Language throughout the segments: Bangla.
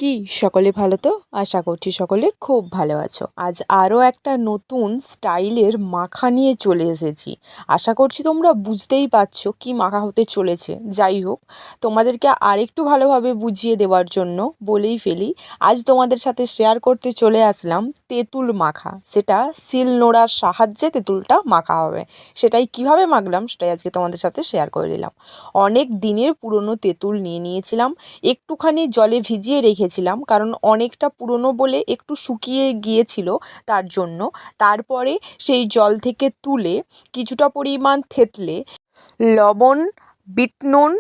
কি সকলে ভালো তো? আশা করছি সকলে খুব ভালো আছো। আজ আরও একটা নতুন স্টাইলের মাখা নিয়ে চলে এসেছি। আশা করছি তোমরা বুঝতেই পারছো কি মাখা হতে চলেছে। যাই হোক, তোমাদেরকে আরেকটু ভালোভাবে বুঝিয়ে দেওয়ার জন্য বলেই ফেলি, আজ তোমাদের সাথে শেয়ার করতে চলে আসলাম তেঁতুল মাখা। সেটা শিল নোড়ার সাহায্যে তেঁতুলটা মাখা হবে। সেটাই কিভাবে মাখলাম সেটাই আজকে তোমাদের সাথে শেয়ার করে দিলাম। অনেক দিনের পুরনো তেঁতুল নিয়ে নিয়েছিলাম, একটুখানি জলে ভিজিয়ে রেখেছিলাম কারণ অনেকটা পুরনো বলে একটু শুকিয়ে গিয়েছিল তার জন্য। তারপরে সেই জল থেকে তুলে কিছুটা পরিমাণ থেতলে লবণ, বিট নুন,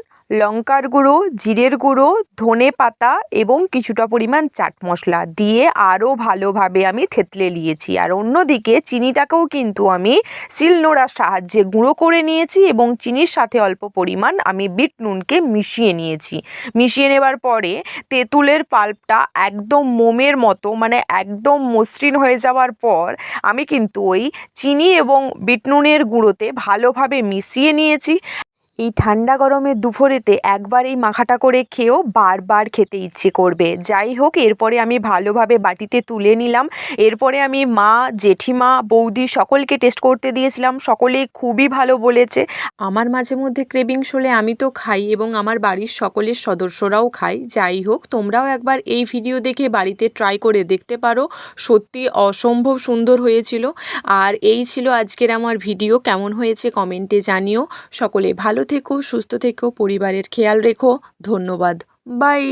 লঙ্কার গুঁড়ো, জিরের গুঁড়ো, ধনে পাতা এবং কিছুটা পরিমাণ চাট মশলা দিয়ে আরও ভালোভাবে আমি থেতলে নিয়েছি। আর অন্যদিকে চিনিটাকেও কিন্তু আমি শিলনোড়ার সাহায্যে গুঁড়ো করে নিয়েছি এবং চিনির সাথে অল্প পরিমাণ আমি বিট নুনকে মিশিয়ে নিয়েছি। মিশিয়ে নেবার পরে তেঁতুলের পাল্পটা একদম মোমের মতো, মানে একদম মসৃণ হয়ে যাওয়ার পর আমি কিন্তু ওই চিনি এবং বিট নুনের গুঁড়োতে ভালোভাবে মিশিয়ে নিয়েছি। এই ঠান্ডা গরমের দুপুরেতে একবার এই মাখাটা করে খেয়েও বারবার খেতে ইচ্ছে করবে। যাই হোক, এরপরে আমি ভালোভাবে বাটিতে তুলে নিলাম। এরপরে আমি মা, জেঠিমা, বৌদি সকলকে টেস্ট করতে দিয়েছিলাম। সকলেই খুবই ভালো বলেছে। আমার মাঝে মধ্যে ক্রেভিংস হলে আমি তো খাই এবং আমার বাড়ির সকলের সদস্যরাও খায়। যাই হোক, তোমরাও একবার এই ভিডিও দেখে বাড়িতে ট্রাই করে দেখতে পারো। সত্যি অসম্ভব সুন্দর হয়েছিল। আর এই ছিল আজকের আমার ভিডিও। কেমন হয়েছে কমেন্টে জানিও। সকলে ভালো থেকো, সুস্থ থেকো, পরিবারের খেয়াল রেখো। ধন্যবাদ। বাই।